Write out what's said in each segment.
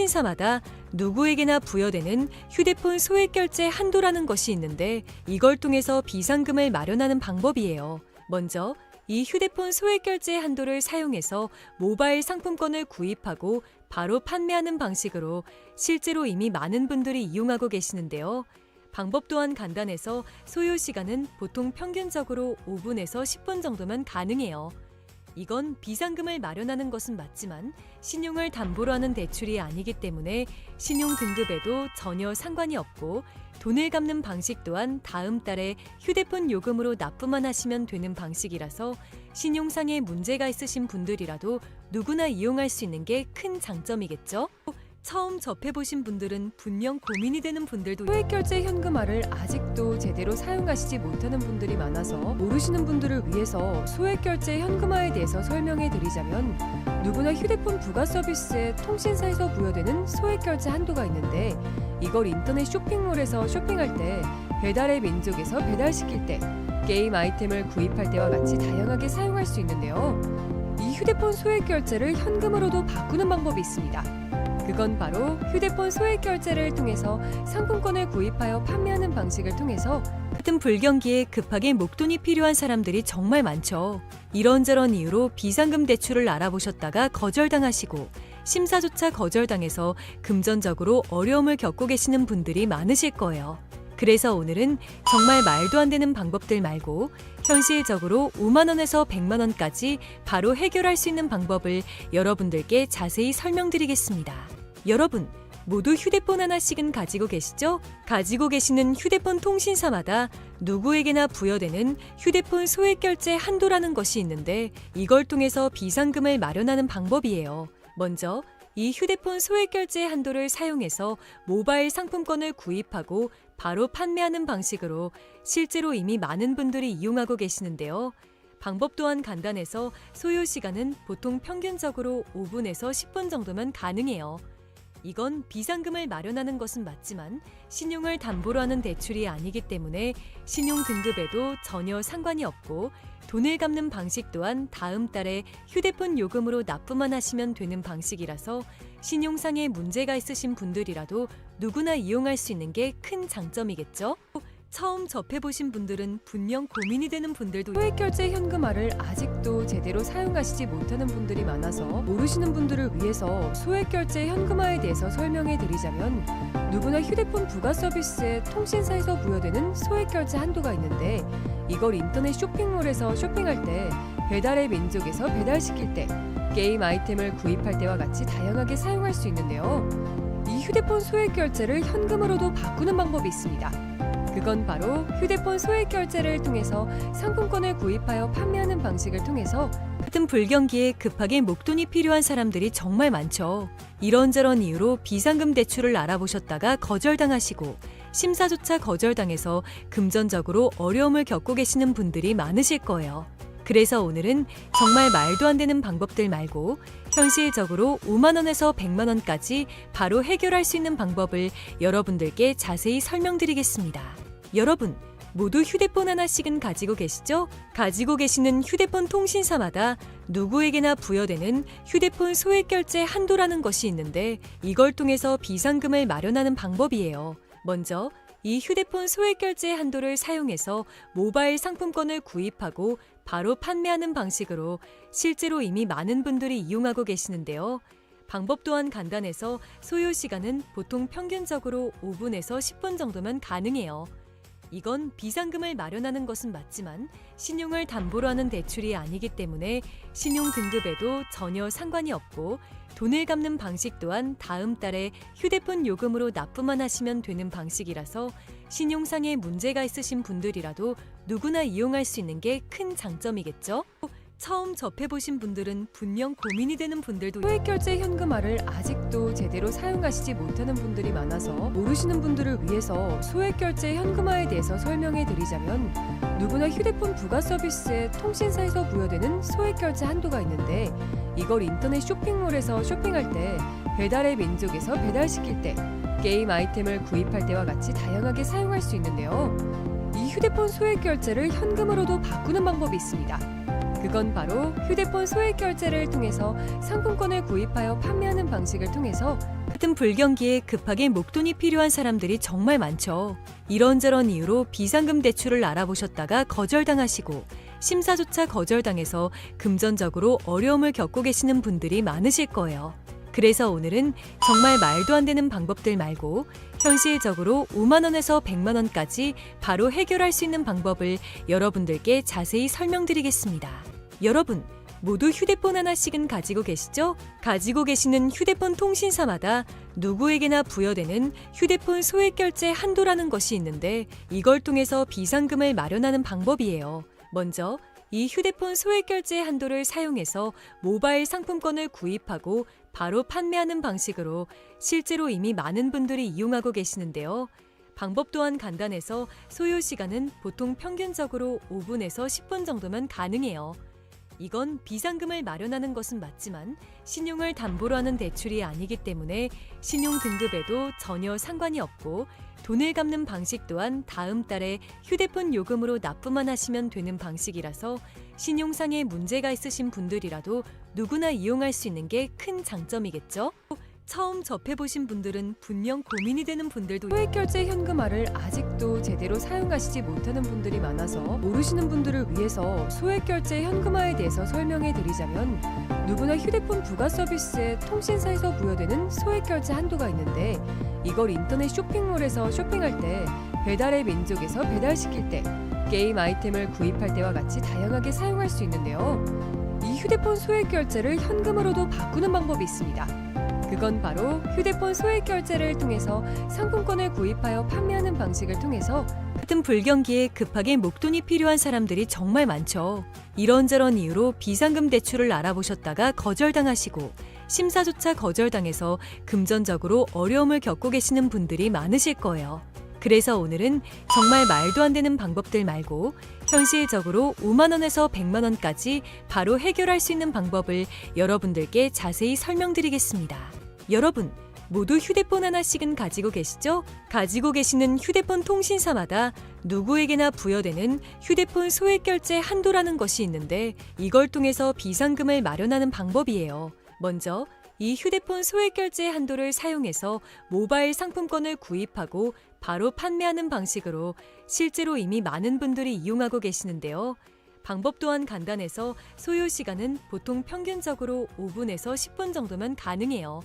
통신사마다 누구에게나 부여되는 휴대폰 소액 결제 한도라는 것이 있는데 이걸 통해서 비상금을 마련하는 방법이에요. 먼저 이 휴대폰 소액 결제 한도를 사용해서 모바일 상품권을 구입하고 바로 판매하는 방식으로 실제로 이미 많은 분들이 이용하고 계시는데요. 방법 또한 간단해서 소요 시간은 보통 평균적으로 5분에서 10분 정도면 가능해요. 이건 비상금을 마련하는 것은 맞지만 신용을 담보로 하는 대출이 아니기 때문에 신용 등급에도 전혀 상관이 없고 돈을 갚는 방식 또한 다음 달에 휴대폰 요금으로 납부만 하시면 되는 방식이라서 신용상의 문제가 있으신 분들이라도 누구나 이용할 수 있는 게 큰 장점이겠죠? 처음 접해보신 분들은 분명 고민이 되는 분들도 소액결제 현금화를 아직도 제대로 사용하시지 못하는 분들이 많아서 모르시는 분들을 위해서 소액결제 현금화에 대해서 설명해 드리자면 누구나 휴대폰 부가 서비스에 통신사에서 부여되는 소액결제 한도가 있는데 이걸 인터넷 쇼핑몰에서 쇼핑할 때 배달의 민족에서 배달시킬 때 게임 아이템을 구입할 때와 같이 다양하게 사용할 수 있는데요. 이 휴대폰 소액결제를 현금으로도 바꾸는 방법이 있습니다. 그건 바로 휴대폰 소액 결제를 통해서 상품권을 구입하여 판매하는 방식을 통해서 같은 불경기에 급하게 목돈이 필요한 사람들이 정말 많죠. 이런저런 이유로 비상금 대출을 알아보셨다가 거절당하시고 심사조차 거절당해서 금전적으로 어려움을 겪고 계시는 분들이 많으실 거예요. 그래서 오늘은 정말 말도 안 되는 방법들 말고 현실적으로 5만 원에서 100만 원까지 바로 해결할 수 있는 방법을 여러분들께 자세히 설명드리겠습니다. 여러분, 모두 휴대폰 하나씩은 가지고 계시죠? 가지고 계시는 휴대폰 통신사마다 누구에게나 부여되는 휴대폰 소액 결제 한도라는 것이 있는데 이걸 통해서 비상금을 마련하는 방법이에요. 먼저 이 휴대폰 소액 결제 한도를 사용해서 모바일 상품권을 구입하고 바로 판매하는 방식으로 실제로 이미 많은 분들이 이용하고 계시는데요. 방법 또한 간단해서 소요 시간은 보통 평균적으로 5분에서 10분 정도면 가능해요. 이건 비상금을 마련하는 것은 맞지만 신용을 담보로 하는 대출이 아니기 때문에 신용 등급에도 전혀 상관이 없고 돈을 갚는 방식 또한 다음 달에 휴대폰 요금으로 납부만 하시면 되는 방식이라서 신용상의 문제가 있으신 분들이라도 누구나 이용할 수 있는 게 큰 장점이겠죠? 처음 접해보신 분들은 분명 고민이 되는 분들도 소액결제 현금화를 아직도 제대로 사용하시지 못하는 분들이 많아서 모르시는 분들을 위해서 소액결제 현금화에 대해서 설명해 드리자면 누구나 휴대폰 부가 서비스에 통신사에서 부여되는 소액결제 한도가 있는데 이걸 인터넷 쇼핑몰에서 쇼핑할 때 배달의 민족에서 배달시킬 때 게임 아이템을 구입할 때와 같이 다양하게 사용할 수 있는데요. 이 휴대폰 소액결제를 현금으로도 바꾸는 방법이 있습니다. 그건 바로 휴대폰 소액 결제를 통해서 상품권을 구입하여 판매하는 방식을 통해서 같은 불경기에 급하게 목돈이 필요한 사람들이 정말 많죠. 이런저런 이유로 비상금 대출을 알아보셨다가 거절당하시고 심사조차 거절당해서 금전적으로 어려움을 겪고 계시는 분들이 많으실 거예요. 그래서 오늘은 정말 말도 안 되는 방법들 말고 현실적으로 5만 원에서 100만 원까지 바로 해결할 수 있는 방법을 여러분들께 자세히 설명드리겠습니다. 여러분, 모두 휴대폰 하나씩은 가지고 계시죠? 가지고 계시는 휴대폰 통신사마다 누구에게나 부여되는 휴대폰 소액 결제 한도라는 것이 있는데 이걸 통해서 비상금을 마련하는 방법이에요. 먼저 이 휴대폰 소액 결제 한도를 사용해서 모바일 상품권을 구입하고 바로 판매하는 방식으로 실제로 이미 많은 분들이 이용하고 계시는데요. 방법 또한 간단해서 소요 시간은 보통 평균적으로 5분에서 10분 정도면 가능해요. 이건 비상금을 마련하는 것은 맞지만 신용을 담보로 하는 대출이 아니기 때문에 신용 등급에도 전혀 상관이 없고 돈을 갚는 방식 또한 다음 달에 휴대폰 요금으로 납부만 하시면 되는 방식이라서 신용상의 문제가 있으신 분들이라도 누구나 이용할 수 있는 게 큰 장점이겠죠? 처음 접해보신 분들은 분명 고민이 되는 분들도 소액결제 현금화를 아직도 제대로 사용하시지 못하는 분들이 많아서 모르시는 분들을 위해서 소액결제 현금화에 대해서 설명해 드리자면 누구나 휴대폰 부가 서비스에 통신사에서 부여되는 소액결제 한도가 있는데 이걸 인터넷 쇼핑몰에서 쇼핑할 때 배달의 민족에서 배달시킬 때 게임 아이템을 구입할 때와 같이 다양하게 사용할 수 있는데요. 이 휴대폰 소액결제를 현금으로도 바꾸는 방법이 있습니다. 그건 바로 휴대폰 소액 결제를 통해서 상품권을 구입하여 판매하는 방식을 통해서 같은 불경기에 급하게 목돈이 필요한 사람들이 정말 많죠. 이런저런 이유로 비상금 대출을 알아보셨다가 거절당하시고 심사조차 거절당해서 금전적으로 어려움을 겪고 계시는 분들이 많으실 거예요. 그래서 오늘은 정말 말도 안 되는 방법들 말고 현실적으로 5만 원에서 100만 원까지 바로 해결할 수 있는 방법을 여러분들께 자세히 설명드리겠습니다. 여러분, 모두 휴대폰 하나씩은 가지고 계시죠? 가지고 계시는 휴대폰 통신사마다 누구에게나 부여되는 휴대폰 소액 결제 한도라는 것이 있는데 이걸 통해서 비상금을 마련하는 방법이에요. 먼저 이 휴대폰 소액 결제 한도를 사용해서 모바일 상품권을 구입하고 바로 판매하는 방식으로 실제로 이미 많은 분들이 이용하고 계시는데요. 방법 또한 간단해서 소요 시간은 보통 평균적으로 5분에서 10분 정도면 가능해요. 이건 비상금을 마련하는 것은 맞지만 신용을 담보로 하는 대출이 아니기 때문에 신용 등급에도 전혀 상관이 없고 돈을 갚는 방식 또한 다음 달에 휴대폰 요금으로 납부만 하시면 되는 방식이라서 신용상의 문제가 있으신 분들이라도 누구나 이용할 수 있는 게 큰 장점이겠죠? 처음 접해보신 분들은 분명 고민이 되는 분들도 소액결제 현금화를 아직도 제대로 사용하시지 못하는 분들이 많아서 모르시는 분들을 위해서 소액결제 현금화에 대해서 설명해 드리자면 누구나 휴대폰 부가 서비스에 통신사에서 부여되는 소액결제 한도가 있는데 이걸 인터넷 쇼핑몰에서 쇼핑할 때 배달의 민족에서 배달시킬 때 게임 아이템을 구입할 때와 같이 다양하게 사용할 수 있는데요. 이 휴대폰 소액결제를 현금으로도 바꾸는 방법이 있습니다. 그건 바로 휴대폰 소액 결제를 통해서 상품권을 구입하여 판매하는 방식을 통해서 같은 불경기에 급하게 목돈이 필요한 사람들이 정말 많죠. 이런저런 이유로 비상금 대출을 알아보셨다가 거절당하시고 심사조차 거절당해서 금전적으로 어려움을 겪고 계시는 분들이 많으실 거예요. 그래서 오늘은 정말 말도 안 되는 방법들 말고 현실적으로 5만 원에서 100만 원까지 바로 해결할 수 있는 방법을 여러분들께 자세히 설명드리겠습니다. 여러분, 모두 휴대폰 하나씩은 가지고 계시죠? 가지고 계시는 휴대폰 통신사마다 누구에게나 부여되는 휴대폰 소액 결제 한도라는 것이 있는데 이걸 통해서 비상금을 마련하는 방법이에요. 먼저 이 휴대폰 소액 결제 한도를 사용해서 모바일 상품권을 구입하고 바로 판매하는 방식으로 실제로 이미 많은 분들이 이용하고 계시는데요. 방법 또한 간단해서 소요 시간은 보통 평균적으로 5분에서 10분 정도면 가능해요.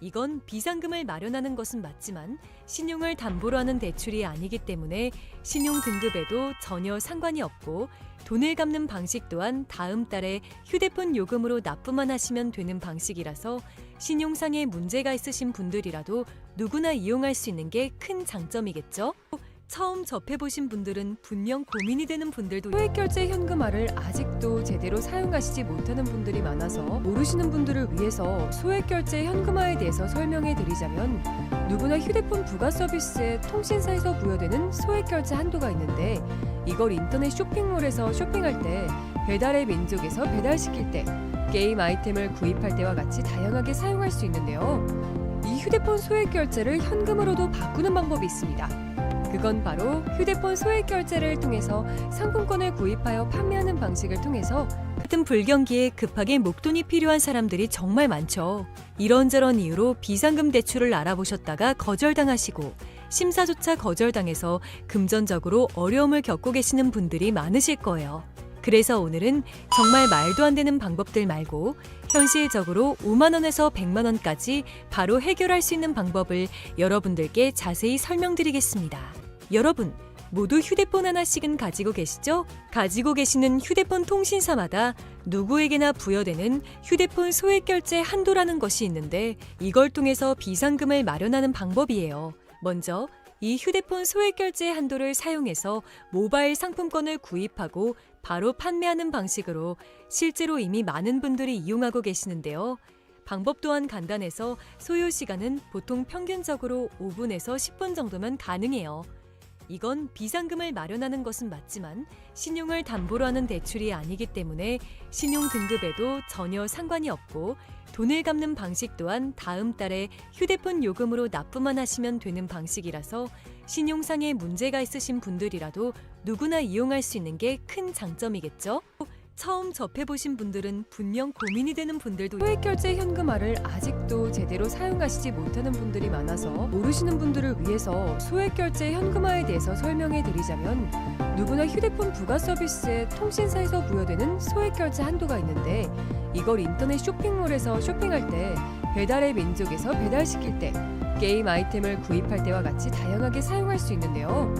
이건 비상금을 마련하는 것은 맞지만 신용을 담보로 하는 대출이 아니기 때문에 신용 등급에도 전혀 상관이 없고 돈을 갚는 방식 또한 다음 달에 휴대폰 요금으로 납부만 하시면 되는 방식이라서 신용상의 문제가 있으신 분들이라도 누구나 이용할 수 있는 게 큰 장점이겠죠? 처음 접해보신 분들은 분명 고민이 되는 분들도 소액결제 현금화를 아직도 제대로 사용하시지 못하는 분들이 많아서 모르시는 분들을 위해서 소액결제 현금화에 대해서 설명해 드리자면 누구나 휴대폰 부가 서비스에 통신사에서 부여되는 소액결제 한도가 있는데 이걸 인터넷 쇼핑몰에서 쇼핑할 때 배달의 민족에서 배달시킬 때 게임 아이템을 구입할 때와 같이 다양하게 사용할 수 있는데요. 이 휴대폰 소액결제를 현금으로도 바꾸는 방법이 있습니다. 그건 바로 휴대폰 소액 결제를 통해서 상품권을 구입하여 판매하는 방식을 통해서 같은 불경기에 급하게 목돈이 필요한 사람들이 정말 많죠. 이런저런 이유로 비상금 대출을 알아보셨다가 거절당하시고 심사조차 거절당해서 금전적으로 어려움을 겪고 계시는 분들이 많으실 거예요. 그래서 오늘은 정말 말도 안 되는 방법들 말고 현실적으로 5만 원에서 100만 원까지 바로 해결할 수 있는 방법을 여러분들께 자세히 설명드리겠습니다. 여러분, 모두 휴대폰 하나씩은 가지고 계시죠? 가지고 계시는 휴대폰 통신사마다 누구에게나 부여되는 휴대폰 소액 결제 한도라는 것이 있는데 이걸 통해서 비상금을 마련하는 방법이에요. 먼저 이 휴대폰 소액 결제 한도를 사용해서 모바일 상품권을 구입하고 바로 판매하는 방식으로 실제로 이미 많은 분들이 이용하고 계시는데요. 방법 또한 간단해서 소요 시간은 보통 평균적으로 5분에서 10분 정도면 가능해요. 이건 비상금을 마련하는 것은 맞지만 신용을 담보로 하는 대출이 아니기 때문에 신용 등급에도 전혀 상관이 없고 돈을 갚는 방식 또한 다음 달에 휴대폰 요금으로 납부만 하시면 되는 방식이라서 신용상의 문제가 있으신 분들이라도 누구나 이용할 수 있는 게 큰 장점이겠죠? 처음 접해보신 분들은 분명 고민이 되는 분들도 소액결제 현금화를 아직도 제대로 사용하시지 못하는 분들이 많아서 모르시는 분들을 위해서 소액결제 현금화에 대해서 설명해 드리자면, 누구나 휴대폰 부가 서비스에 통신사에서 부여되는 소액결제 한도가 있는데, 이걸 인터넷 쇼핑몰에서 쇼핑할 때, 배달의 민족에서 배달시킬 때, 게임 아이템을 구입할 때와 같이 다양하게 사용할 수 있는데요.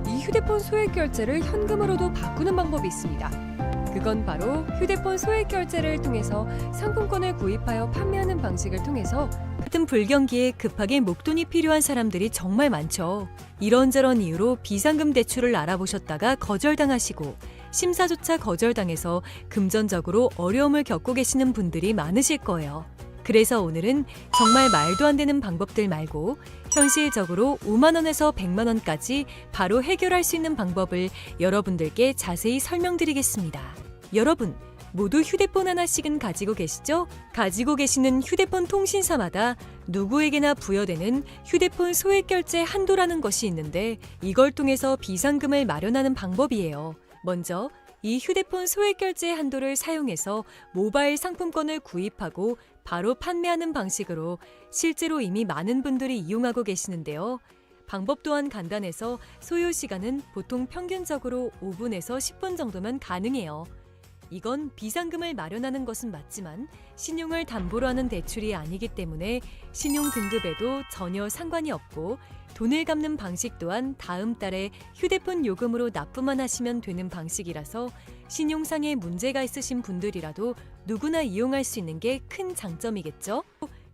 이 휴대폰 소액결제를 현금으로도 바꾸는 방법이 있습니다. 그건 바로 휴대폰 소액결제를 통해서 상품권을 구입하여 판매하는 방식을 통해서, 같은 불경기에 급하게 목돈이 필요한 사람들이 정말 많죠. 이런저런 이유로 비상금 대출을 알아보셨다가 거절당하시고, 심사조차 거절당해서 금전적으로 어려움을 겪고 계시는 분들이 많으실 거예요. 그래서 오늘은 정말 말도 안 되는 방법들 말고 현실적으로 5만 원에서 100만 원까지 바로 해결할 수 있는 방법을 여러분들께 자세히 설명드리겠습니다. 여러분, 모두 휴대폰 하나씩은 가지고 계시죠? 가지고 계시는 휴대폰 통신사마다 누구에게나 부여되는 휴대폰 소액결제 한도라는 것이 있는데, 이걸 통해서 비상금을 마련하는 방법이에요. 먼저 이 휴대폰 소액결제 한도를 사용해서 모바일 상품권을 구입하고 바로 판매하는 방식으로 실제로 이미 많은 분들이 이용하고 계시는데요. 방법 또한 간단해서 소요 시간은 보통 평균적으로 5분에서 10분 정도면 가능해요. 이건 비상금을 마련하는 것은 맞지만 신용을 담보로 하는 대출이 아니기 때문에 신용 등급에도 전혀 상관이 없고, 돈을 갚는 방식 또한 다음 달에 휴대폰 요금으로 납부만 하시면 되는 방식이라서 신용상의 문제가 있으신 분들이라도 누구나 이용할 수 있는 게 큰 장점이겠죠?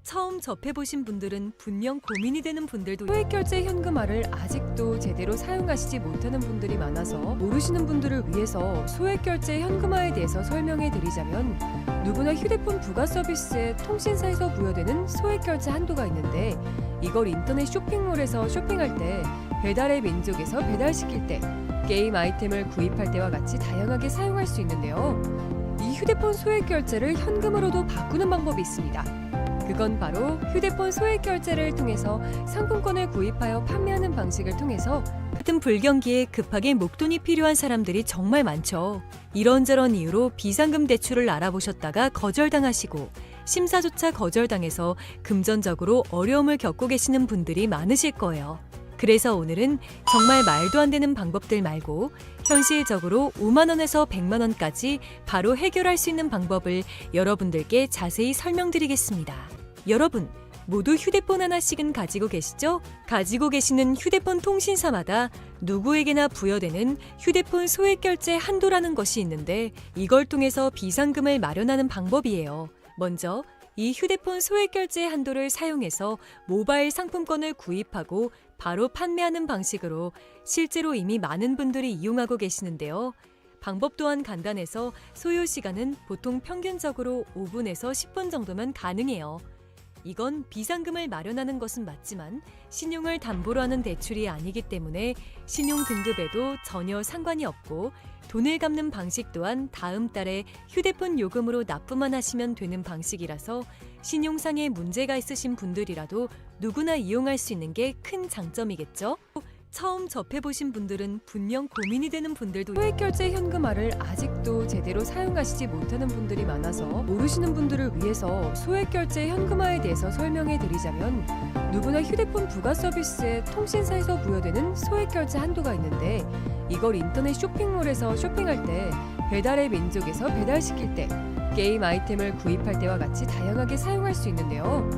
처음 접해보신 분들은 분명 고민이 되는 분들도 소액결제 현금화를 아직도 제대로 사용하시지 못하는 분들이 많아서 모르시는 분들을 위해서 소액결제 현금화에 대해서 설명해 드리자면, 누구나 휴대폰 부가 서비스에 통신사에서 부여되는 소액결제 한도가 있는데, 이걸 인터넷 쇼핑몰에서 쇼핑할 때, 배달의 민족에서 배달시킬 때, 게임 아이템을 구입할 때와 같이 다양하게 사용할 수 있는데요. 이 휴대폰 소액결제를 현금으로도 바꾸는 방법이 있습니다. 그건 바로 휴대폰 소액결제를 통해서 상품권을 구입하여 판매하는 방식을 통해서, 같은 불경기에 급하게 목돈이 필요한 사람들이 정말 많죠. 이런저런 이유로 비상금 대출을 알아보셨다가 거절당하시고, 심사조차 거절당해서 금전적으로 어려움을 겪고 계시는 분들이 많으실 거예요. 그래서 오늘은 정말 말도 안 되는 방법들 말고 현실적으로 5만 원에서 100만 원까지 바로 해결할 수 있는 방법을 여러분들께 자세히 설명드리겠습니다. 여러분, 모두 휴대폰 하나씩은 가지고 계시죠? 가지고 계시는 휴대폰 통신사마다 누구에게나 부여되는 휴대폰 소액결제 한도라는 것이 있는데, 이걸 통해서 비상금을 마련하는 방법이에요. 먼저 이 휴대폰 소액결제 한도를 사용해서 모바일 상품권을 구입하고 바로 판매하는 방식으로 실제로 이미 많은 분들이 이용하고 계시는데요. 방법 또한 간단해서 소요 시간은 보통 평균적으로 5분에서 10분 정도면 가능해요. 이건 비상금을 마련하는 것은 맞지만 신용을 담보로 하는 대출이 아니기 때문에 신용 등급에도 전혀 상관이 없고, 돈을 갚는 방식 또한 다음 달에 휴대폰 요금으로 납부만 하시면 되는 방식이라서 신용상의 문제가 있으신 분들이라도 누구나 이용할 수 있는 게 큰 장점이겠죠? 처음 접해보신 분들은 분명 고민이 되는 분들도 소액결제 현금화를 아직도 제대로 사용하시지 못하는 분들이 많아서 모르시는 분들을 위해서 소액결제 현금화에 대해서 설명해 드리자면, 누구나 휴대폰 부가 서비스에 통신사에서 부여되는 소액결제 한도가 있는데, 이걸 인터넷 쇼핑몰에서 쇼핑할 때, 배달의 민족에서 배달시킬 때, 게임 아이템을 구입할 때와 같이 다양하게 사용할 수 있는데요.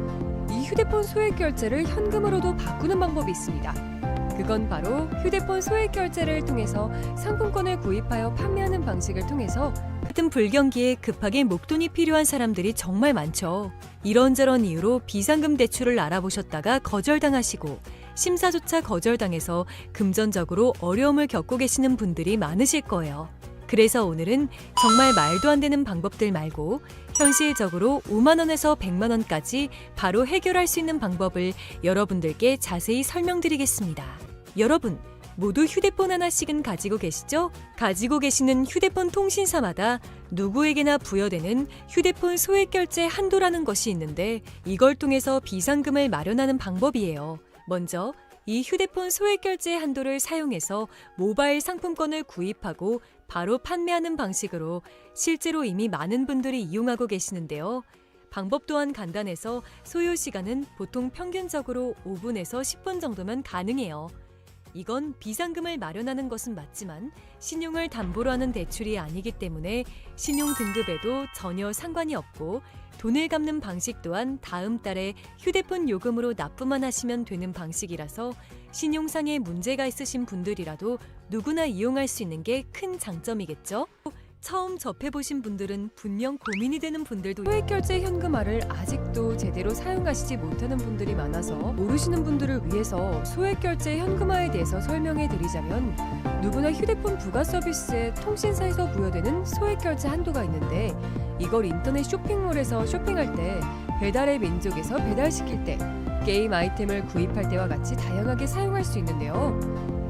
이 휴대폰 소액결제를 현금으로도 바꾸는 방법이 있습니다. 그건 바로 휴대폰 소액결제를 통해서 상품권을 구입하여 판매하는 방식을 통해서, 같은 불경기에 급하게 목돈이 필요한 사람들이 정말 많죠. 이런저런 이유로 비상금 대출을 알아보셨다가 거절당하시고, 심사조차 거절당해서 금전적으로 어려움을 겪고 계시는 분들이 많으실 거예요. 그래서 오늘은 정말 말도 안 되는 방법들 말고 현실적으로 5만 원에서 100만 원까지 바로 해결할 수 있는 방법을 여러분들께 자세히 설명드리겠습니다. 여러분, 모두 휴대폰 하나씩은 가지고 계시죠? 가지고 계시는 휴대폰 통신사마다 누구에게나 부여되는 휴대폰 소액결제 한도라는 것이 있는데, 이걸 통해서 비상금을 마련하는 방법이에요. 먼저 이 휴대폰 소액결제 한도를 사용해서 모바일 상품권을 구입하고 바로 판매하는 방식으로 실제로 이미 많은 분들이 이용하고 계시는데요. 방법 또한 간단해서 소요 시간은 보통 평균적으로 5분에서 10분 정도면 가능해요. 이건 비상금을 마련하는 것은 맞지만 신용을 담보로 하는 대출이 아니기 때문에 신용 등급에도 전혀 상관이 없고 돈을 갚는 방식 또한 다음 달에 휴대폰 요금으로 납부만 하시면 되는 방식이라서 신용상의 문제가 있으신 분들이라도 누구나 이용할 수 있는 게 큰 장점이겠죠? 처음 접해보신 분들은 분명 고민이 되는 분들도 소액결제 현금화를 아직도 제대로 사용하시지 못하는 분들이 많아서 모르시는 분들을 위해서 소액결제 현금화에 대해서 설명해 드리자면 누구나 휴대폰 부가 서비스에 통신사에서 부여되는 소액결제 한도가 있는데 이걸 인터넷 쇼핑몰에서 쇼핑할 때 배달의 민족에서 배달시킬 때 게임 아이템을 구입할 때와 같이 다양하게 사용할 수 있는데요.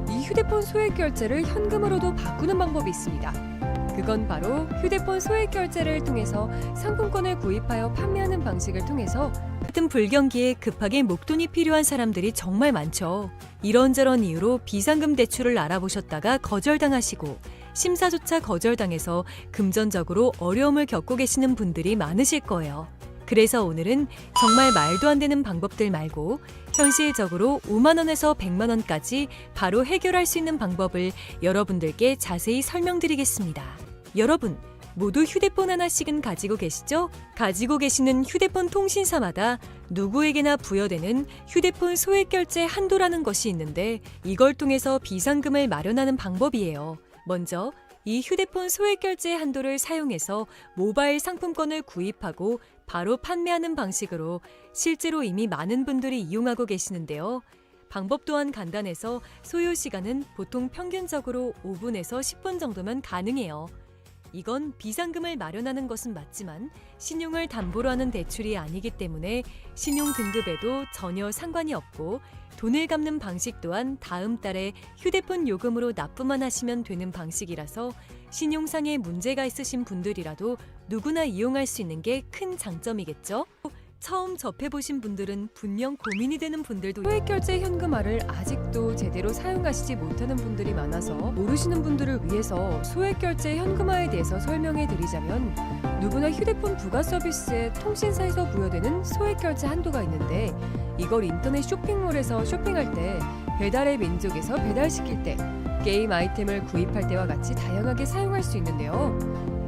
이 휴대폰 소액결제를 현금으로도 바꾸는 방법이 있습니다. 그건 바로 휴대폰 소액결제를 통해서 상품권을 구입하여 판매하는 방식을 통해서 같은 불경기에 급하게 목돈이 필요한 사람들이 정말 많죠. 이런저런 이유로 비상금 대출을 알아보셨다가 거절당하시고 심사조차 거절당해서 금전적으로 어려움을 겪고 계시는 분들이 많으실 거예요. 그래서 오늘은 정말 말도 안 되는 방법들 말고 현실적으로 5만 원에서 100만 원까지 바로 해결할 수 있는 방법을 여러분들께 자세히 설명드리겠습니다. 여러분, 모두 휴대폰 하나씩은 가지고 계시죠? 가지고 계시는 휴대폰 통신사마다 누구에게나 부여되는 휴대폰 소액결제 한도라는 것이 있는데 이걸 통해서 비상금을 마련하는 방법이에요. 먼저 이 휴대폰 소액결제 한도를 사용해서 모바일 상품권을 구입하고 바로 판매하는 방식으로 실제로 이미 많은 분들이 이용하고 계시는데요. 방법 또한 간단해서 소요 시간은 보통 평균적으로 5분에서 10분 정도면 가능해요. 이건 비상금을 마련하는 것은 맞지만 신용을 담보로 하는 대출이 아니기 때문에 신용 등급에도 전혀 상관이 없고 돈을 갚는 방식 또한 다음 달에 휴대폰 요금으로 납부만 하시면 되는 방식이라서 신용상의 문제가 있으신 분들이라도 누구나 이용할 수 있는 게 큰 장점이겠죠? 처음 접해보신 분들은 분명 고민이 되는 분들도 소액결제 현금화를 아직도 제대로 사용하시지 못하는 분들이 많아서 모르시는 분들을 위해서 소액결제 현금화에 대해서 설명해 드리자면 누구나 휴대폰 부가 서비스에 통신사에서 부여되는 소액결제 한도가 있는데 이걸 인터넷 쇼핑몰에서 쇼핑할 때 배달의 민족에서 배달시킬 때 게임 아이템을 구입할 때와 같이 다양하게 사용할 수 있는데요.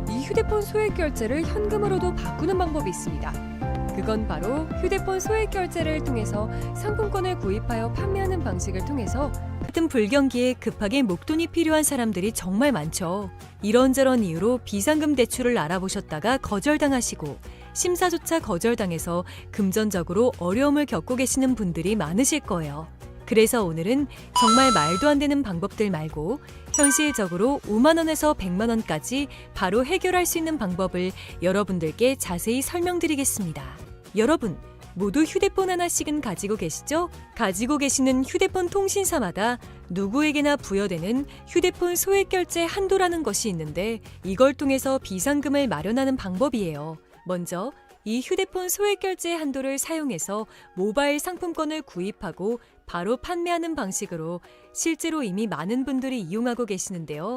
이 휴대폰 소액결제를 현금으로도 바꾸는 방법이 있습니다. 그건 바로 휴대폰 소액결제를 통해서 상품권을 구입하여 판매하는 방식을 통해서 같은 불경기에 급하게 목돈이 필요한 사람들이 정말 많죠. 이런저런 이유로 비상금 대출을 알아보셨다가 거절당하시고 심사조차 거절당해서 금전적으로 어려움을 겪고 계시는 분들이 많으실 거예요. 그래서 오늘은 정말 말도 안 되는 방법들 말고 현실적으로 5만 원에서 100만 원까지 바로 해결할 수 있는 방법을 여러분들께 자세히 설명드리겠습니다. 여러분, 모두 휴대폰 하나씩은 가지고 계시죠? 가지고 계시는 휴대폰 통신사마다 누구에게나 부여되는 휴대폰 소액결제 한도라는 것이 있는데 이걸 통해서 비상금을 마련하는 방법이에요. 먼저 이 휴대폰 소액결제 한도를 사용해서 모바일 상품권을 구입하고 바로 판매하는 방식으로 실제로 이미 많은 분들이 이용하고 계시는데요.